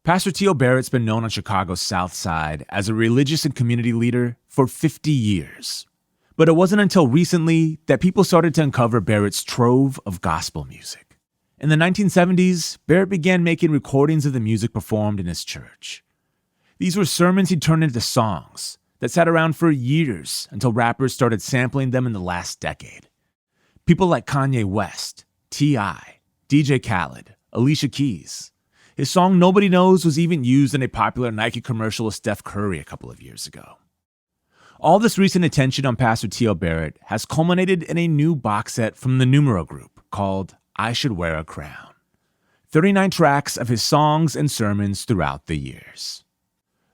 Pastor T.L. Barrett's been known on Chicago's South Side as a religious and community leader for 50 years. But it wasn't until recently that people started to uncover Barrett's trove of gospel music. In the 1970s, Barrett began making recordings of the music performed in his church. These were sermons he turned into songs that sat around for years until rappers started sampling them in the last decade. People like Kanye West, T.I., DJ Khalid, Alicia Keys. His song Nobody Knows was even used in a popular Nike commercial with Steph Curry a couple of years ago. All this recent attention on Pastor T.L. Barrett has culminated in a new box set from the Numero Group called I Should Wear a Crown. 39 tracks of his songs and sermons throughout the years.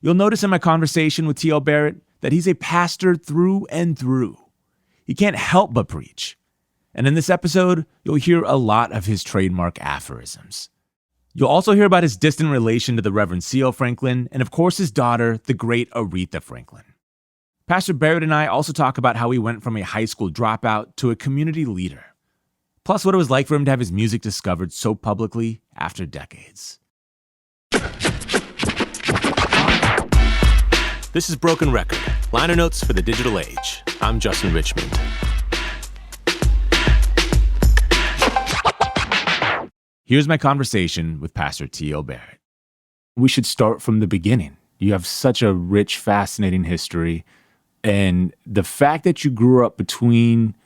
You'll notice in my conversation with T.L. Barrett that he's a pastor through and through. He can't help but preach. And in this episode, you'll hear a lot of his trademark aphorisms. You'll also hear about his distant relation to the Reverend C.L. Franklin and, of course, his daughter, the great Aretha Franklin. Pastor Barrett and I also talk about how he went from a high school dropout to a community leader. Plus what it was like for him to have his music discovered so publicly after decades. This is Broken Record, liner notes for the digital age. I'm Justin Richmond. Here's my conversation with Pastor T.L. Barrett. We should start from the beginning. You have such a rich, fascinating history. And the fact that you grew up between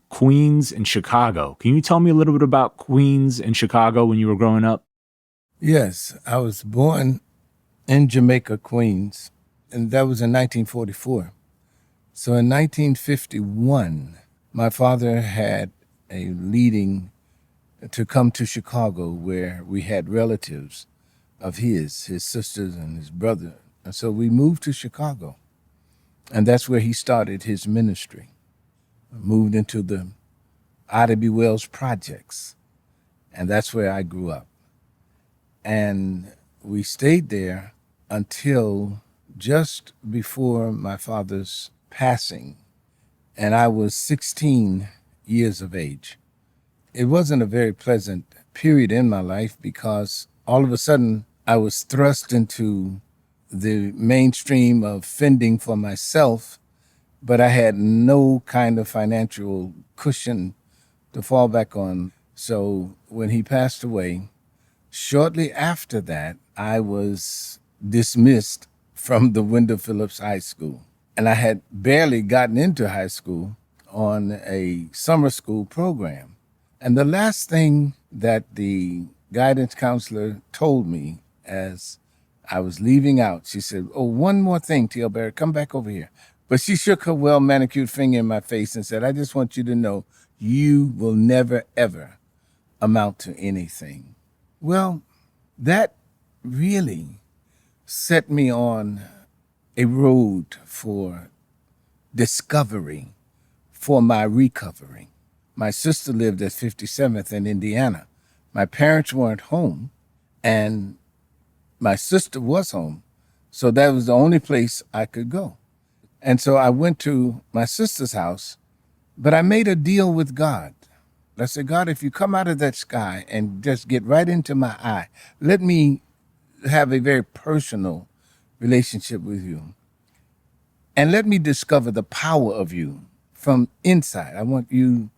Queens and Chicago, can you tell me a little bit about Queens and Chicago when you were growing up? Yes, I was born in Jamaica, Queens, and that was in 1944. So in 1951, my father had a leading to come to Chicago where we had relatives of his sisters and his brother. And so we moved to Chicago. And that's where he started his ministry. Moved into the Ida B. Wells projects. And that's where I grew up. And we stayed there until just before my father's passing. And I was 16 years of age. It wasn't a very pleasant period in my life because all of a sudden I was thrust into the mainstream of fending for myself, but I had no kind of financial cushion to fall back on. So when he passed away, shortly after that, I was dismissed from the Wendell Phillips High School. And I had barely gotten into high school on a summer school program. And the last thing that the guidance counselor told me as I was leaving out, she said, "Oh, one more thing, T.L. Barrett, come back over here." But she shook her well-manicured finger in my face and said, "I just want you to know you will never, ever amount to anything." Well, that really set me on a road for discovery, for my recovery. My sister lived at 57th in Indiana. My parents weren't home, and my sister was home, so that was the only place I could go. And so I went to my sister's house, but I made a deal with God. I said, "God, if you come out of that sky and just get right into my eye, let me have a very personal relationship with you. And let me discover the power of you from inside. I want you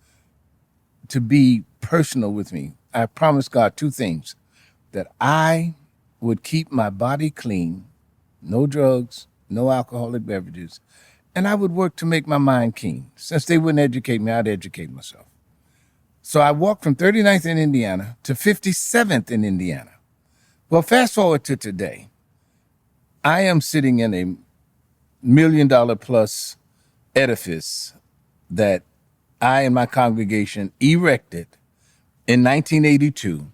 to be personal with me." I promised God two things: that I would keep my body clean, no drugs, no alcoholic beverages, and I would work to make my mind keen. Since they wouldn't educate me, I'd educate myself. So I walked from 39th in Indiana to 57th in Indiana. Well, fast forward to today. I am sitting in a $1 million plus edifice that I and my congregation erected in 1982.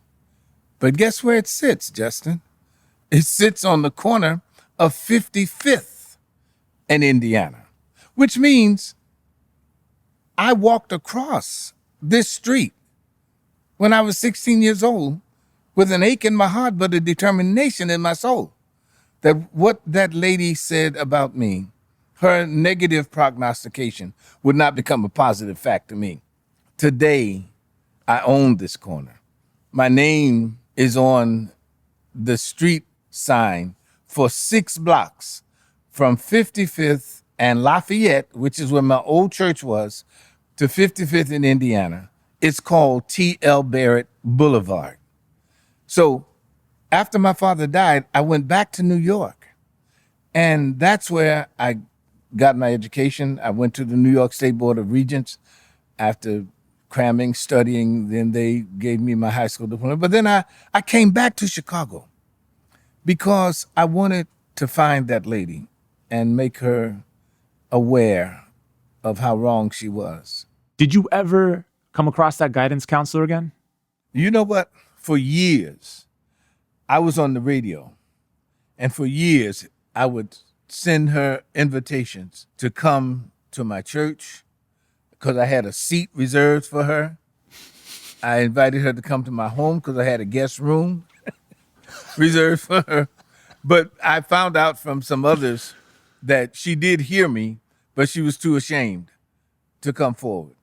But guess where it sits, Justin? It sits on the corner of 55th and Indiana, which means I walked across this street when I was 16 years old with an ache in my heart, but a determination in my soul that what that lady said about me, her negative prognostication, would not become a positive fact to me. Today, I own this corner. My name is on the street sign for 6 blocks from 55th and Lafayette, which is where my old church was, to 55th in Indiana. It's called T.L. Barrett Boulevard. So after my father died, I went back to New York. And that's where I got my education. I went to the New York State Board of Regents after cramming, studying. Then they gave me my high school diploma. But then I came back to Chicago because I wanted to find that lady and make her aware of how wrong she was. Did you ever come across that guidance counselor again? You know what? For years, I was on the radio. And for years, I would send her invitations to come to my church because I had a seat reserved for her. I invited her to come to my home because I had a guest room reserved for her. But I found out from some others that she did hear me, but she was too ashamed to come forward.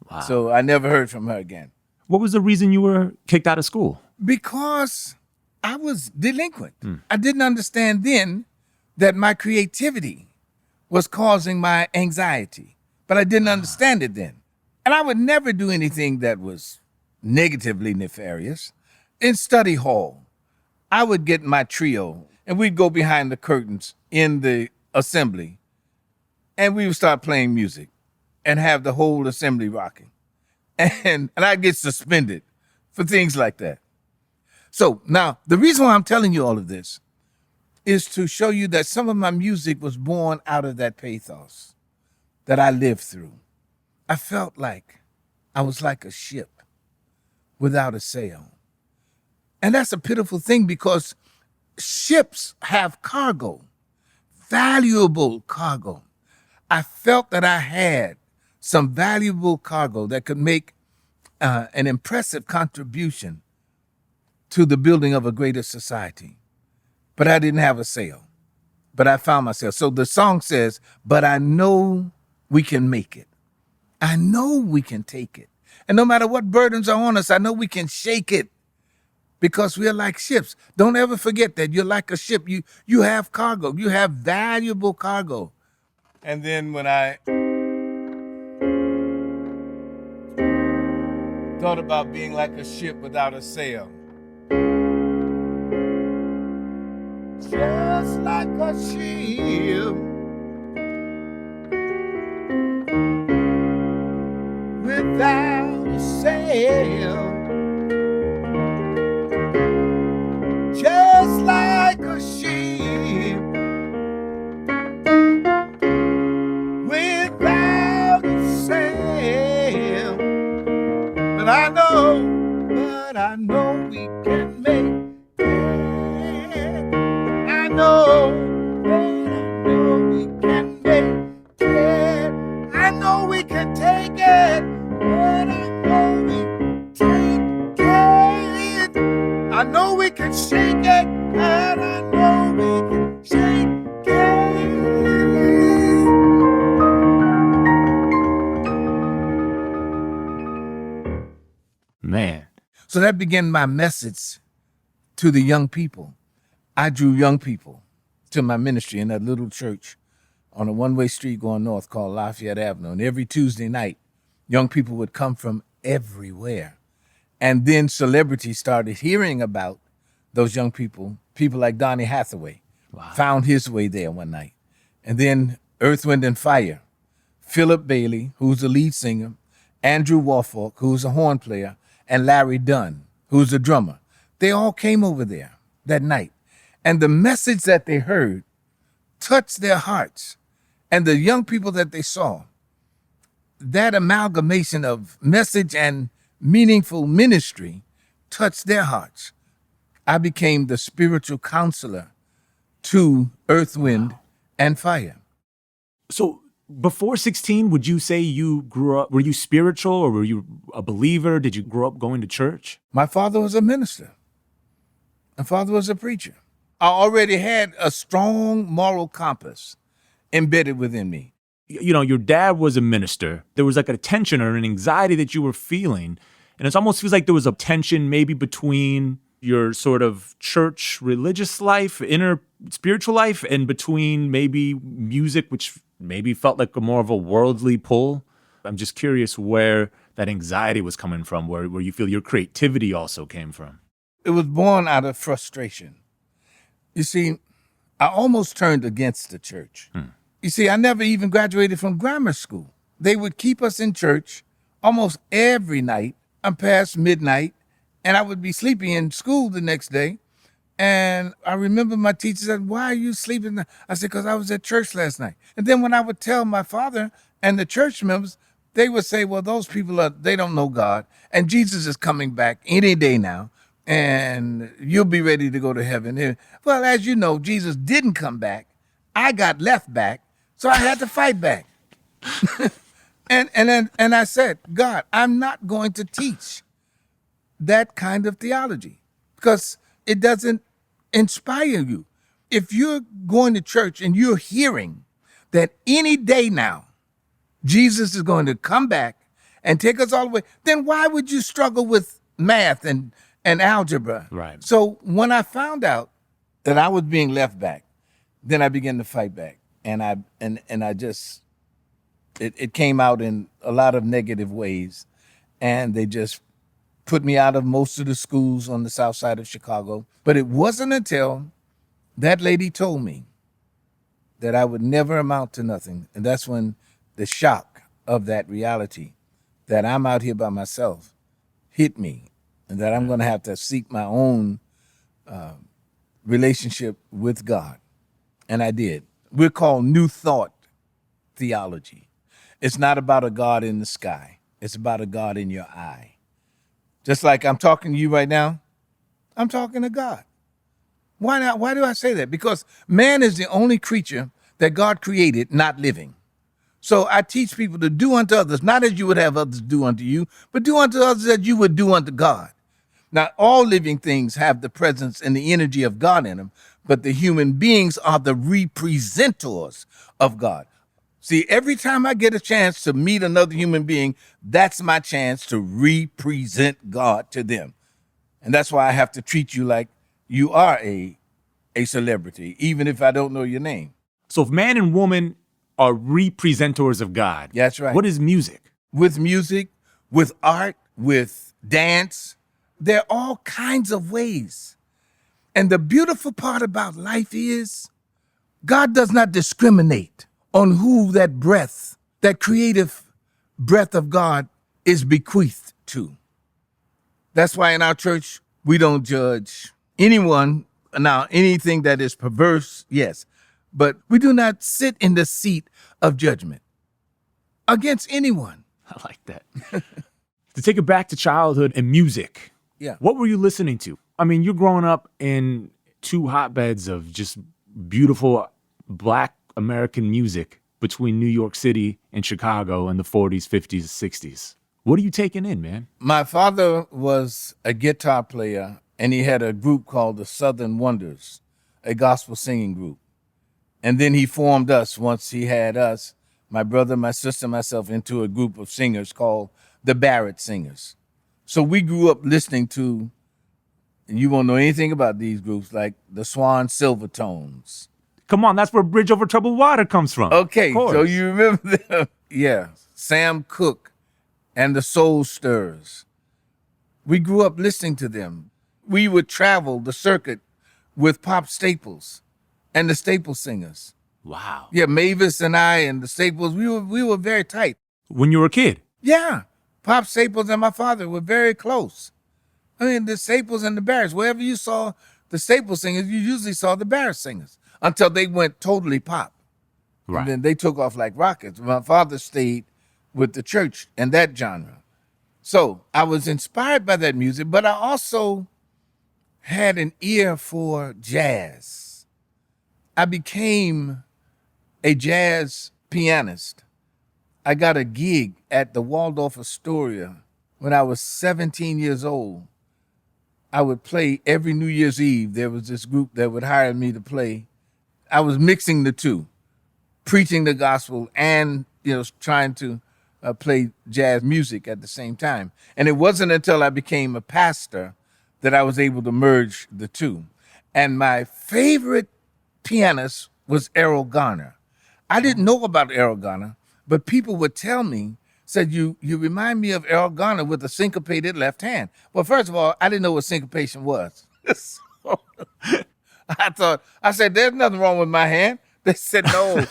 Wow. So I never heard from her again. What was the reason you were kicked out of school? Because I was delinquent. I didn't understand then that my creativity was causing my anxiety, but I didn't understand it then. And I would never do anything that was negatively nefarious. In study hall, I would get my trio and we'd go behind the curtains in the assembly and we would start playing music and have the whole assembly rocking. And I'd get suspended for things like that. So now, the reason why I'm telling you all of this is to show you that some of my music was born out of that pathos that I lived through. I felt like I was like a ship without a sail. And that's a pitiful thing because ships have cargo, valuable cargo. I felt that I had some valuable cargo that could make an impressive contribution to the building of a greater society. But I didn't have a sail, but I found myself. So the song says, but I know we can make it. I know we can take it. And no matter what burdens are on us, I know we can shake it because we're like ships. Don't ever forget that you're like a ship. You have cargo. You have valuable cargo. And then when I thought about being like a ship without a sail, just like a ship without a sail, just like a ship without a sail. But I know we can make it. I know we can make it. I know we can take it. But I know we take it. I know we can shake it. And I know we can shake it. Man. So that began my message to the young people. I drew young people to my ministry in that little church on a one-way street going north called Lafayette Avenue. And every Tuesday night, young people would come from everywhere. And then celebrities started hearing about those young people. People like Donny Hathaway found his way there one night. And then Earth, Wind, and Fire, Philip Bailey, who's the lead singer, Andrew Woolfolk, who's a horn player, and Larry Dunn, who's a drummer. They all came over there that night. And the message that they heard touched their hearts. And the young people that they saw, that amalgamation of message and meaningful ministry touched their hearts. I became the spiritual counselor to Earth, Wind, and Fire. So before 16, would you say you grew up, were you spiritual or were you a believer? Did you grow up going to church? My father was a minister. My father was a preacher. I already had a strong moral compass embedded within me. You know, your dad was a minister. There was like a tension or an anxiety that you were feeling. And it almost feels like there was a tension maybe between your sort of church religious life, inner spiritual life, and between maybe music, which maybe felt like more of a worldly pull? I'm just curious where that anxiety was coming from, where you feel your creativity also came from. It was born out of frustration. You see, I almost turned against the church. You see, I never even graduated from grammar school. They would keep us in church almost every night past midnight, and I would be sleepy in school the next day. And I remember my teacher said, "Why are you sleeping?" I said, "Because I was at church last night." And then when I would tell my father and the church members, they would say, "Well, those people they don't know God, and Jesus is coming back any day now, and you'll be ready to go to heaven." And, well, as you know, Jesus didn't come back. I got left back, so I had to fight back. And I said, "God, I'm not going to teach that kind of theology because it doesn't inspire you. If you're going to church and you're hearing that any day now Jesus is going to come back and take us all the way, then why would you struggle with math and algebra?" Right. So when I found out that I was being left back, then I began to fight back. And I just, it came out in a lot of negative ways. And they just put me out of most of the schools on the south side of Chicago. But it wasn't until that lady told me that I would never amount to nothing. And that's when the shock of that reality, that I'm out here by myself, hit me, and that I'm going to have to seek my own relationship with God. And I did. We're called New Thought theology. It's not about a God in the sky. It's about a God in your eye. Just like I'm talking to you right now, I'm talking to God. Why not? Why do I say that? Because man is the only creature that God created not living. So I teach people to do unto others, not as you would have others do unto you, but do unto others as you would do unto God. Now, all living things have the presence and the energy of God in them, but the human beings are the representors of God. See, every time I get a chance to meet another human being, that's my chance to represent God to them. And that's why I have to treat you like you are a celebrity, even if I don't know your name. So if man and woman are representors of God, That's right. What is music? With music, with art, with dance, there are all kinds of ways. And the beautiful part about life is God does not discriminate on who that breath, that creative breath of God is bequeathed to. That's why in our church, we don't judge anyone. Now, anything that is perverse, yes, but we do not sit in the seat of judgment against anyone. I like that. To take it back to childhood and music, Yeah. what were you listening to? I mean, you're growing up in two hotbeds of just beautiful Black American music between New York City and Chicago in the 40s, 50s, 60s. What are you taking in, man? My father was a guitar player, and he had a group called the Southern Wonders, a gospel singing group. And then he formed us once he had us, my brother, my sister, myself, into a group of singers called the Barrett Singers. So we grew up listening to, and you won't know anything about these groups, like the Swan Silvertones. Come on, that's where Bridge Over Troubled Water comes from. Okay, Of course. so you remember them? Yeah, Sam Cooke and the Soul Stirrers. We grew up listening to them. We would travel the circuit with Pop Staples and the Staple Singers. Wow. Yeah, Mavis and I and the Staples, we were very tight. When you were a kid? Yeah, Pop Staples and my father were very close. I mean, the Staples and the Barretts, wherever you saw the Staple Singers, you usually saw the Barrett Singers until they went totally pop. Right. And then they took off like rockets. My father stayed with the church and that genre. So I was inspired by that music, but I also had an ear for jazz. I became a jazz pianist. I got a gig at the Waldorf Astoria when I was 17 years old. I would play every New Year's Eve. There was this group that would hire me to play. I was mixing the two, preaching the gospel and, trying to play jazz music at the same time. And it wasn't until I became a pastor that I was able to merge the two. And my favorite pianist was Errol Garner. I didn't know about Errol Garner, but people would tell me, said, you remind me of Errol Garner with a syncopated left hand. Well, first of all, I didn't know what syncopation was. So I said, there's nothing wrong with my hand. They said, no.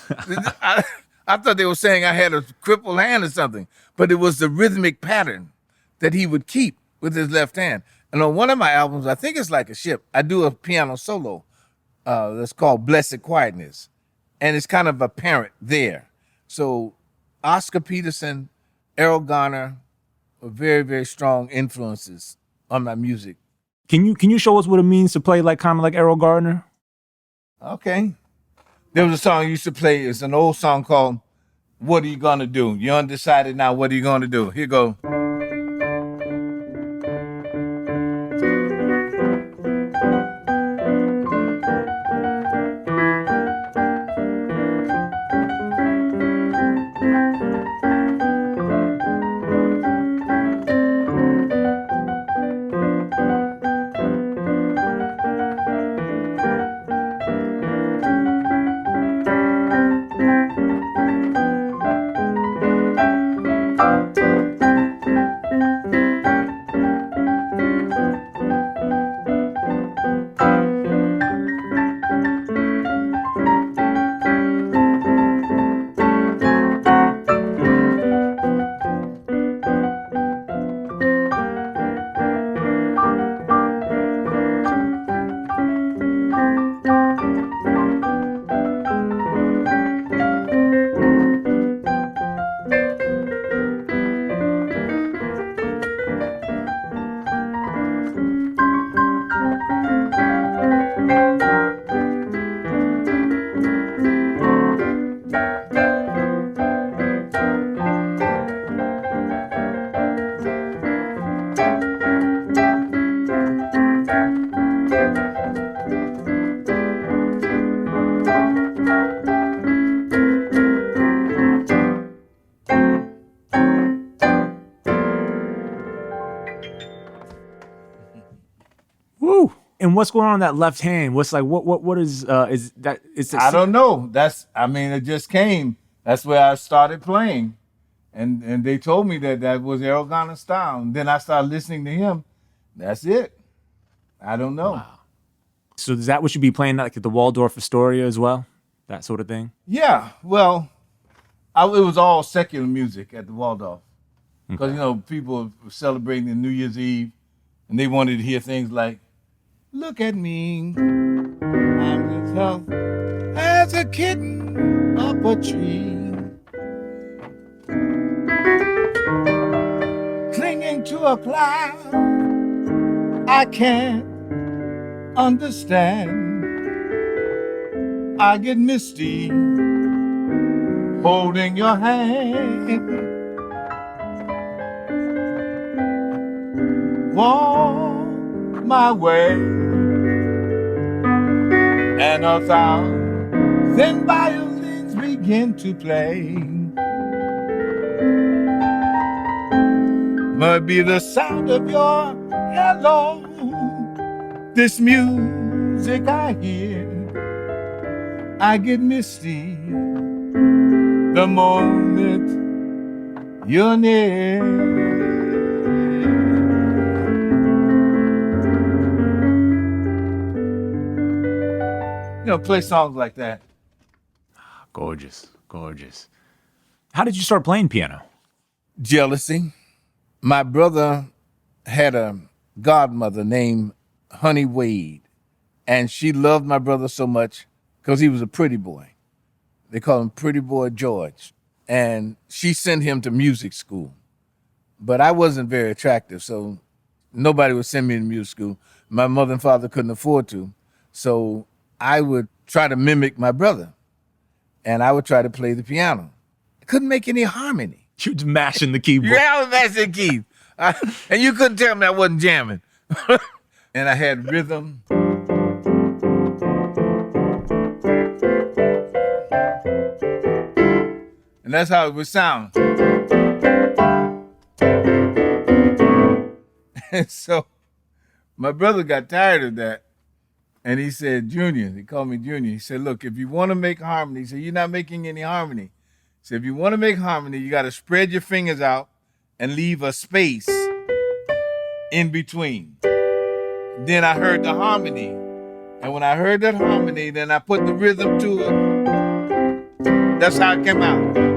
I thought they were saying I had a crippled hand or something, but it was the rhythmic pattern that he would keep with his left hand. And on one of my albums, I think it's like a ship, I do a piano solo that's called Blessed Quietness. And it's kind of apparent there. So Oscar Peterson, Errol Garner were very, very strong influences on my music. Can you show us what it means to play kind of like Errol Garner? Okay. There was a song I used to play. It's an old song called What Are You Gonna Do? You're undecided now, what are you gonna do? Here you go. Woo! And what's going on in that left hand? What's what is that? I don't know. It just came. That's where I started playing. And they told me that was Errol Garner's style. And then I started listening to him. That's it. I don't know. Wow. So is that what you'd be playing like at the Waldorf Astoria as well? That sort of thing? Yeah. Well, it was all secular music at the Waldorf. Because, people were celebrating New Year's Eve. And they wanted to hear things like, look at me, I'm as tough as a kitten up a tree, clinging to a cloud I can't understand. I get misty holding your hand. Walk my way, and 1,000 violins begin to play. Might be the sound of your hello, this music I hear. I get misty the moment you're near. Play songs like that. Gorgeous, gorgeous. How did you start playing piano? Jealousy. My brother had a godmother named Honey Wade, and she loved my brother so much because he was a pretty boy. They called him Pretty Boy George. And she sent him to music school. But I wasn't very attractive, so nobody would send me to music school. My mother and father couldn't afford to. So I would try to mimic my brother, and I would try to play the piano. I couldn't make any harmony. You was mashing the keyboard. Yeah, I was mashing the keys. And you couldn't tell me I wasn't jamming. And I had rhythm. And that's how it would sound. And so My brother got tired of that. And he said, Junior, he called me Junior. He said, look, if you want to make harmony, he said, you're not making any harmony. He said, if you want to make harmony, you got to spread your fingers out and leave a space in between. Then I heard the harmony. And when I heard that harmony, then I put the rhythm to it. That's how it came out.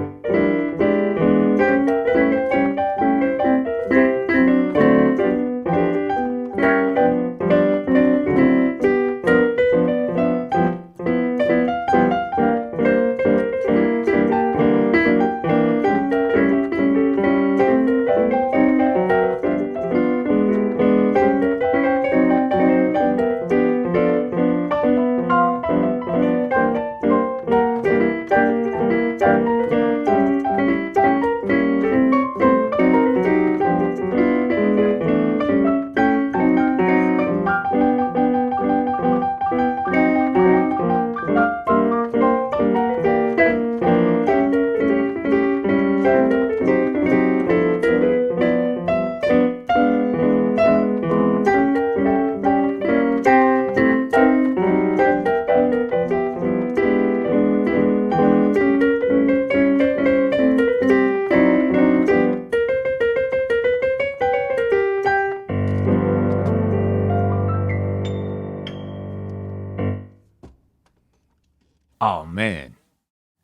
Oh man,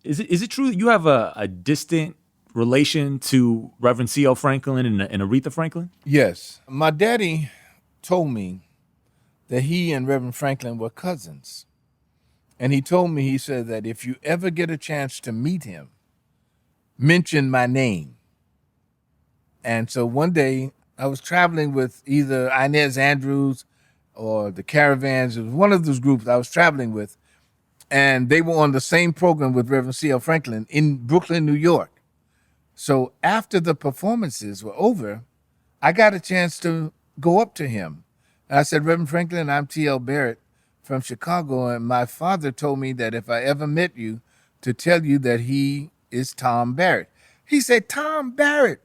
is it true that you have a distant relation to Reverend C.L. Franklin and Aretha Franklin? Yes. My daddy told me that he and Reverend Franklin were cousins. And he told me, he said that if you ever get a chance to meet him, mention my name. And so one day I was traveling with either Inez Andrews or the Caravans. It was one of those groups I was traveling with. And they were on the same program with Reverend C.L. Franklin in Brooklyn, New York. So after the performances were over, I got a chance to go up to him. And I said, Reverend Franklin, I'm T.L. Barrett from Chicago, and my father told me that if I ever met you, to tell you that he is Tom Barrett. He said, Tom Barrett.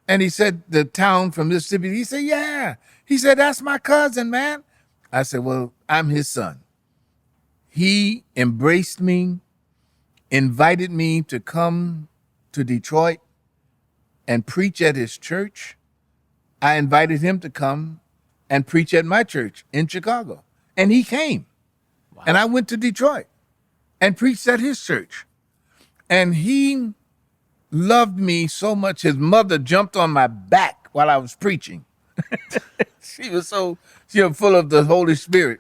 And he said, the town from Mississippi. He said, yeah. He said, that's my cousin, man. I said, well, I'm his son. He embraced me, invited me to come to Detroit and preach at his church. I invited him to come and preach at my church in Chicago. And he came. Wow. And I went to Detroit and preached at his church. And he loved me so much, his mother jumped on my back while I was preaching. She was full of the Holy Spirit.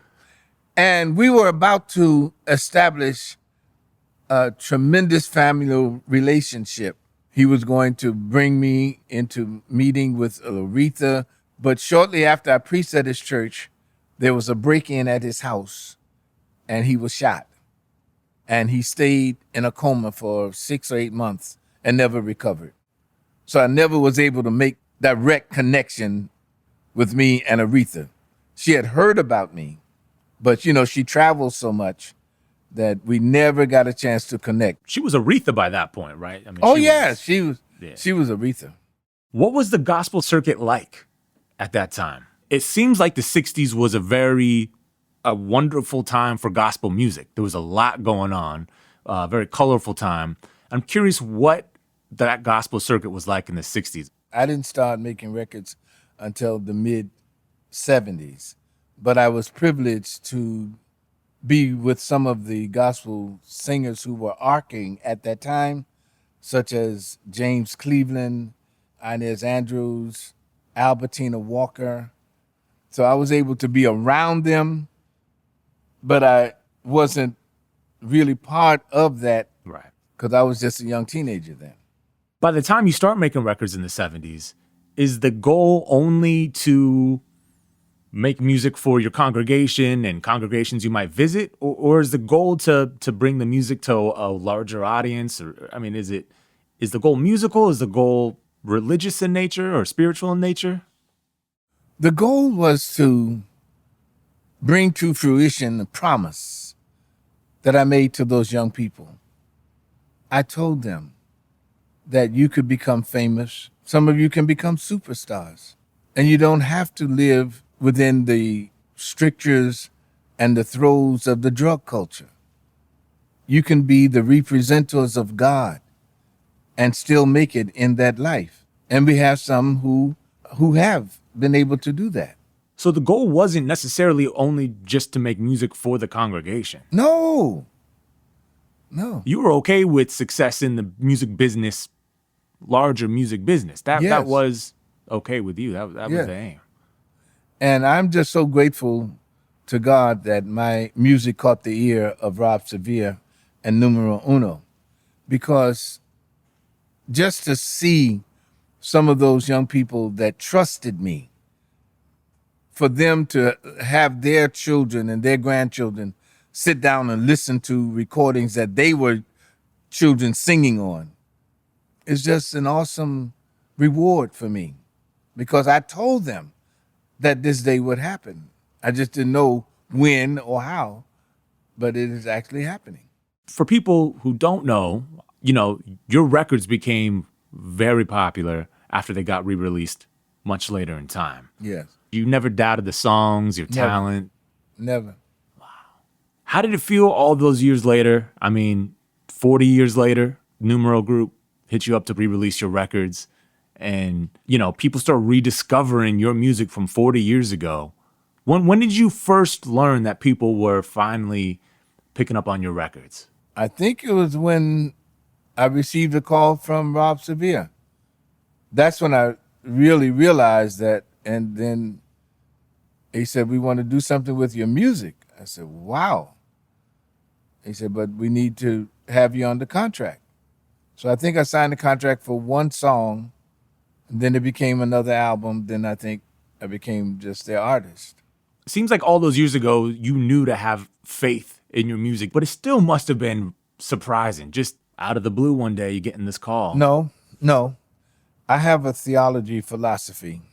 And we were about to establish a tremendous familial relationship. He was going to bring me into meeting with Aretha, but shortly after I preached at his church, there was a break-in at his house, and he was shot. And he stayed in a coma for 6 or 8 months and never recovered. So I never was able to make direct connection with me and Aretha. She had heard about me, but, she travels so much that we never got a chance to connect. She was Aretha by that point, right? I mean, she was Aretha. What was the gospel circuit like at that time? It seems like the 60s was a wonderful time for gospel music. There was a lot going on, a very colorful time. I'm curious what that gospel circuit was like in the 60s. I didn't start making records until the mid-70s. But I was privileged to be with some of the gospel singers who were arcing at that time, such as James Cleveland, Inez Andrews, Albertina Walker. So I was able to be around them, but I wasn't really part of that, right? Because I was just a young teenager then. By the time you start making records in the 70s, is the goal only to make music for your congregation and congregations you might visit, or is the goal to bring the music to a larger audience? Or I mean, is the goal musical? Is the goal religious in nature or spiritual in nature? The goal was to bring to fruition the promise that I made to those young people. I told them that you could become famous. Some of you can become superstars, and you don't have to live within the strictures and the throes of the drug culture. You can be the representatives of God and still make it in that life. And we have some who have been able to do that. So the goal wasn't necessarily only just to make music for the congregation. No. You were okay with success in the music business, larger music business. That Yes. was okay with you. That was Yeah. the aim. And I'm just so grateful to God that my music caught the ear of Rob Severe and Numero Uno, because just to see some of those young people that trusted me, for them to have their children and their grandchildren sit down and listen to recordings that they were children singing on, is just an awesome reward for me, because I told them that this day would happen. I just didn't know when or how, but it is actually happening. For people who don't know, your records became very popular after they got re-released much later in time. Yes. You never doubted the songs, your Never. talent. Never. How did it feel all those years later? 40 years later, Numero Group hit you up to re-release your records, and people start rediscovering your music from 40 years ago. When did you first learn that people were finally picking up on your records? I think it was when I received a call from Rob Severe. That's when I really realized that. And then he said, "We want to do something with your music." I said, "Wow." He said, "But we need to have you under contract." So I think I signed a contract for one song, and then it became another album. Then I think I became just their artist. It seems like all those years ago, you knew to have faith in your music, but it still must have been surprising. Just out of the blue one day, you're getting this call. No. I have a theology philosophy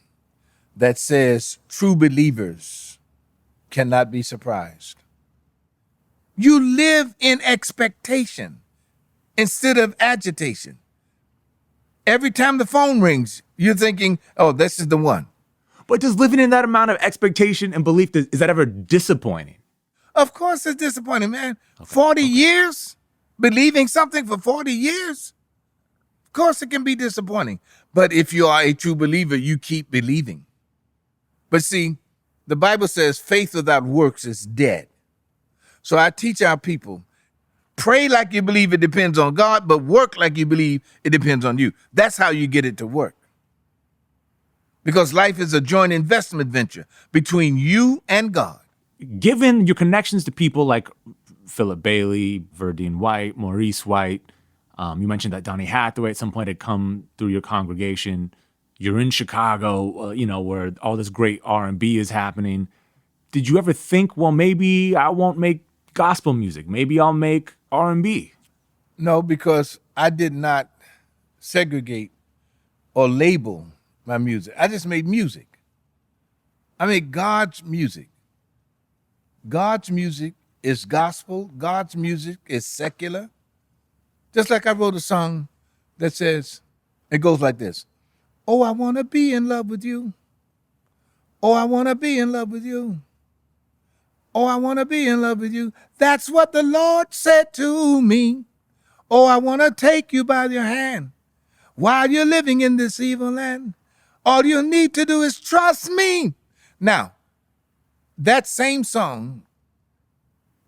that says true believers cannot be surprised. You live in expectation instead of agitation. Every time the phone rings, you're thinking, "Oh, this is the one." But does living in that amount of expectation and belief, is that ever disappointing? Of course it's disappointing, man. 40 years? Believing something for 40 years? Of course it can be disappointing. But if you are a true believer, you keep believing. But see, the Bible says faith without works is dead. So I teach our people, pray like you believe it depends on God, but work like you believe it depends on you. That's how you get it to work. Because life is a joint investment venture between you and God. Given your connections to people like Philip Bailey, Verdine White, Maurice White, you mentioned that Donny Hathaway at some point had come through your congregation. You're in Chicago, where all this great R&B is happening. Did you ever think, well, maybe I won't make gospel music. Maybe I'll make R&B? No, because I did not segregate or label my music. I just made music. I made God's music. God's music is gospel. God's music is secular. Just like I wrote a song that says, it goes like this. "Oh, I want to be in love with you. Oh, I want to be in love with you. Oh, I want to be in love with you. That's what the Lord said to me. Oh, I want to take you by your hand while you're living in this evil land. All you need to do is trust me." Now, that same song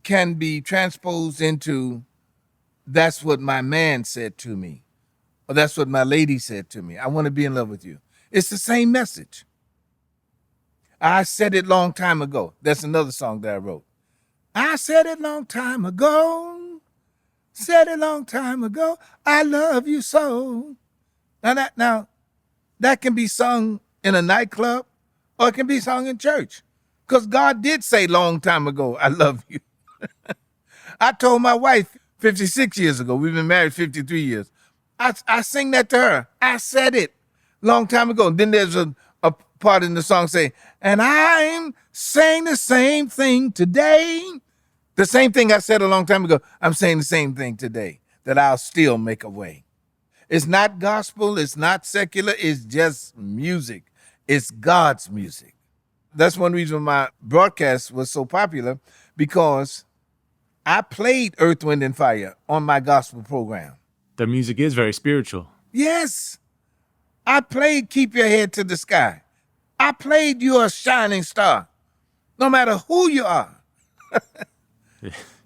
can be transposed into, "That's what my man said to me," or "That's what my lady said to me. I want to be in love with you." It's the same message. "I said it long time ago." That's another song that I wrote. "I said it long time ago. Said it long time ago. I love you so." Now that can be sung in a nightclub, or it can be sung in church. Because God did say long time ago, "I love you." I told my wife 56 years ago, we've been married 53 years. I sing that to her. I said it long time ago. And then there's a part in the song saying, "And I'm saying the same thing today." The same thing I said a long time ago, I'm saying the same thing today, that I'll still make a way. It's not gospel, it's not secular, it's just music. It's God's music. That's one reason my broadcast was so popular, because I played Earth, Wind, and Fire on my gospel program. Their music is very spiritual. Yes. I played Keep Your Head to the Sky. I played You're a Shining Star. No matter who you are.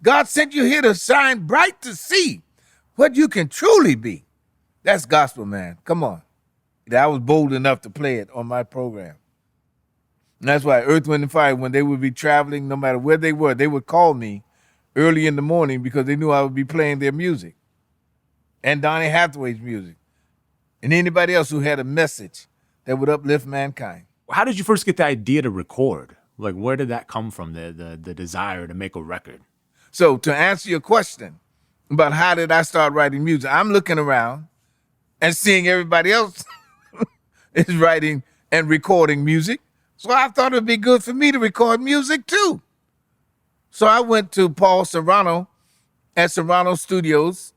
God sent you here to shine bright to see what you can truly be. That's gospel, man. Come on. I was bold enough to play it on my program. And that's why Earth, Wind, and Fire, when they would be traveling, no matter where they were, they would call me early in the morning because they knew I would be playing their music. And Donny Hathaway's music. And anybody else who had a message that would uplift mankind. How did you first get the idea to record? Like, where did that come from, the desire to make a record? So to answer your question about how did I start writing music, I'm looking around and seeing everybody else is writing and recording music. So I thought it would be good for me to record music too. So I went to Paul Serrano at Serrano Studios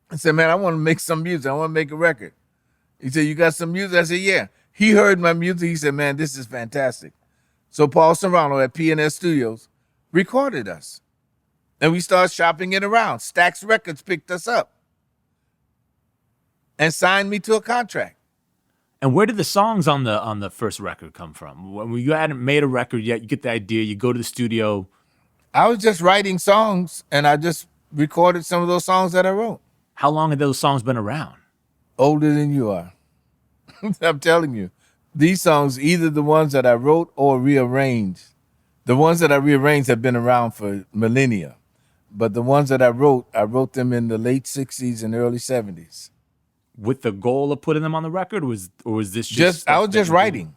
and said, man, I want to make some music. I want to make a record. He said, you got some music? I said, yeah. He heard my music. He said, man, this is fantastic. So Paul Serrano at pianist Studios recorded us. And we started shopping it around. Stax Records picked us up and signed me to a contract. And where did the songs on the first record come from? When you hadn't made a record yet, you get the idea, you go to the studio. I was just writing songs, and I just recorded some of those songs that I wrote. How long have those songs been around? Older than you are. I'm telling you. These songs, either the ones that I wrote or rearranged. The ones that I rearranged have been around for millennia. But the ones that I wrote them in the late 60s and early 70s. With the goal of putting them on the record, or was this just I was just writing.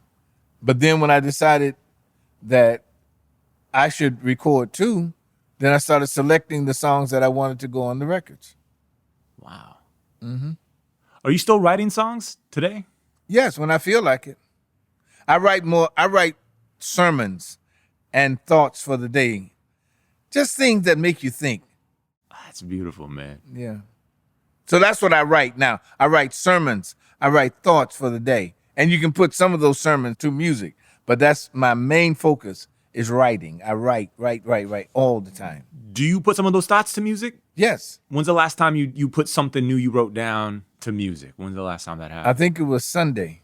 But then when I decided that I should record too, then I started selecting the songs that I wanted to go on the records. Wow. Mm-hmm. Are you still writing songs today? Yes, when I feel like it. I write sermons and thoughts for the day. Just things that make you think. That's beautiful, man. Yeah. So that's what I write now. I write sermons. I write thoughts for the day. And you can put some of those sermons to music. But that's my main focus is writing. I write all the time. Do you put some of those thoughts to music? Yes. When's the last time you put something new you wrote down to music? When's the last time that happened? I think it was Sunday.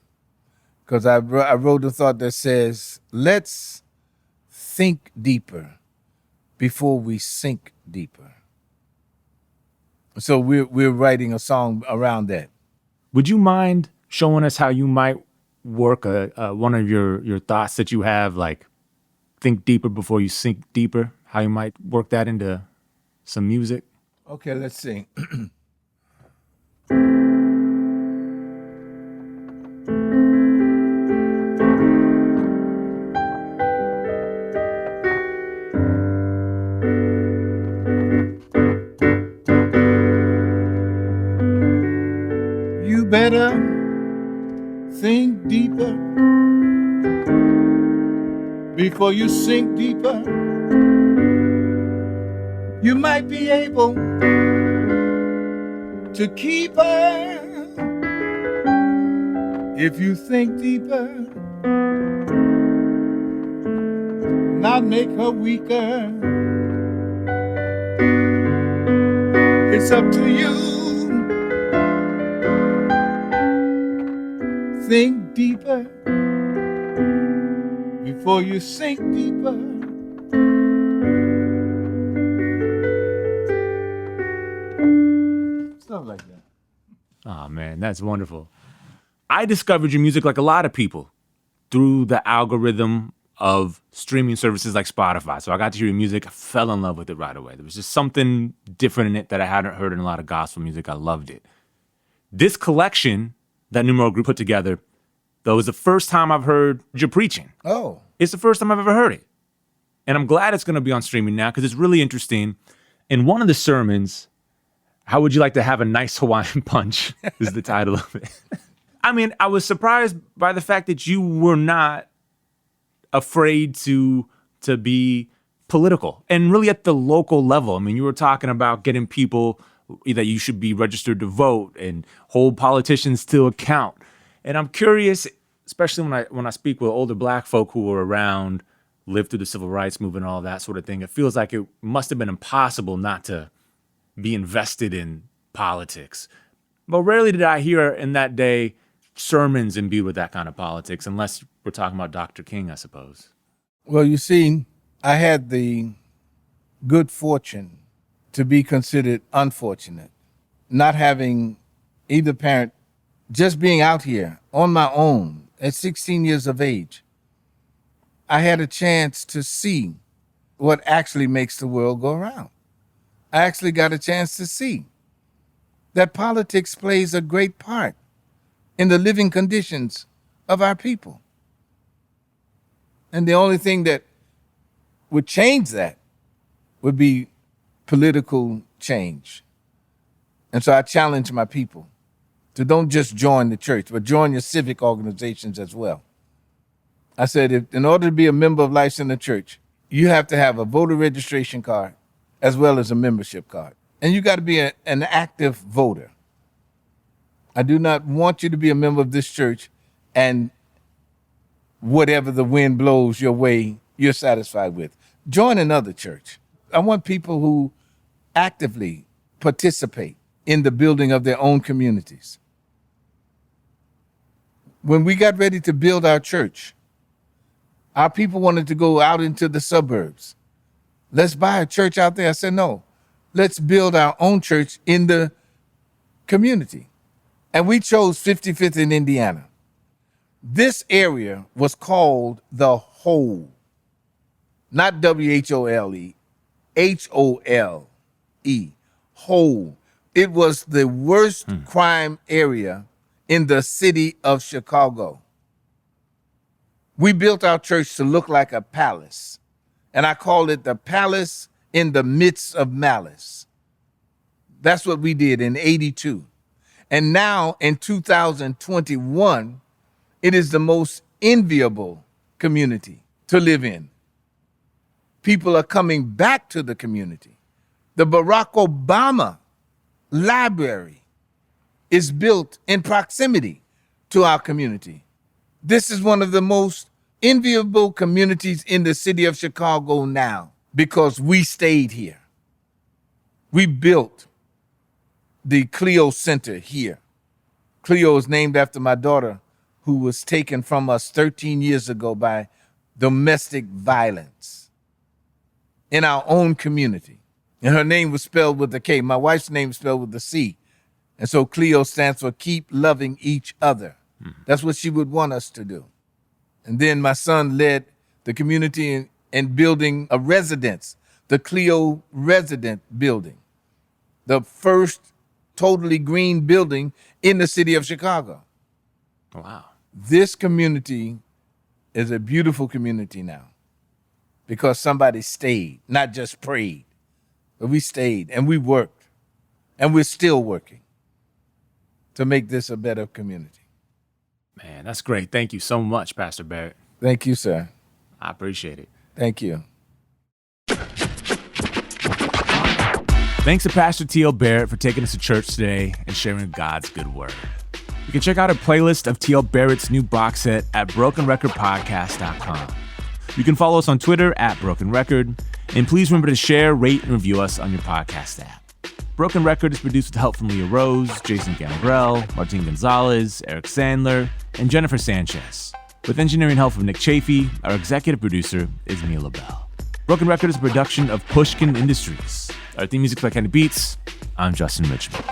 Because I wrote a thought that says, let's think deeper before we sink deeper. So we're writing a song around that. Would you mind showing us how you might work one of your thoughts that you have, like think deeper before you sink deeper? How you might work that into some music? Okay, let's see. Better think deeper before you sink deeper. You might be able to keep her if you think deeper, not make her weaker. It's up to you. Think deeper before you sink deeper. Stuff like that. Oh, man, that's wonderful. I discovered your music like a lot of people through the algorithm of streaming services like Spotify. So I got to hear your music. I fell in love with it right away. There was just something different in it that I hadn't heard in a lot of gospel music. I loved it. This collection that Numero Group put together, though, is the first time I've heard your preaching. Oh. It's the first time I've ever heard it. And I'm glad it's going to be on streaming now because it's really interesting. In one of the sermons, How Would You Like to Have a Nice Hawaiian Punch is the title of it. I mean, I was surprised by the fact that you were not afraid to be political and really at the local level. I mean, you were talking about getting people that you should be registered to vote and hold politicians to account. And I'm curious, especially when I speak with older Black folk who were around, lived through the civil rights movement, all that sort of thing, it feels like it must have been impossible not to be invested in politics. But rarely did I hear in that day sermons imbued with that kind of politics, unless we're talking about Dr. King, I suppose. Well, you see, I had the good fortune to be considered unfortunate, not having either parent, just being out here on my own at 16 years of age. I had a chance to see what actually makes the world go around. I actually got a chance to see that politics plays a great part in the living conditions of our people. And the only thing that would change that would be political change. And so I challenge my people to don't just join the church, but join your civic organizations as well. I said, if in order to be a member of Life Center Church, you have to have a voter registration card as well as a membership card. And you got to be an active voter. I do not want you to be a member of this church and whatever the wind blows your way, you're satisfied with. Join another church. I want people who actively participate in the building of their own communities. When we got ready to build our church, our people wanted to go out into the suburbs. Let's buy a church out there. I said, no, let's build our own church in the community. And we chose 55th in Indiana. This area was called the Hole, not W-H-O-L-E, H-O-L-E, Hole. It was the worst crime area in the city of Chicago. We built our church to look like a palace, and I called it the palace in the midst of malice. That's what we did in 82. And now in 2021, it is the most enviable community to live in. People are coming back to the community. The Barack Obama Library is built in proximity to our community. This is one of the most enviable communities in the city of Chicago now because we stayed here. We built the Cleo Center here. Cleo is named after my daughter, who was taken from us 13 years ago by domestic violence in our own community. And her name was spelled with a K. My wife's name is spelled with a C. And so Cleo stands for Keep Loving Each Other. That's what she would want us to do. And then my son led the community in building a residence, the Cleo Resident Building, the first totally green building in the city of Chicago. Wow. This community is a beautiful community now because somebody stayed, not just prayed, but we stayed and we worked and we're still working to make this a better community. Man, that's great. Thank you so much, Pastor Barrett. Thank you, sir. I appreciate it. Thank you. Thanks to Pastor T.L. Barrett for taking us to church today and sharing God's good word. You can check out a playlist of T.L. Barrett's new box set at brokenrecordpodcast.com. You can follow us on Twitter at Broken Record, and please remember to share, rate, and review us on your podcast app. Broken Record is produced with help from Leah Rose, Jason Gambrell, Martin Gonzalez, Eric Sandler, and Jennifer Sanchez. With engineering help from Nick Chafee, our executive producer is Mia LaBelle. Broken Record is a production of Pushkin Industries. Our theme music by Kenny Beats. I'm Justin Richmond.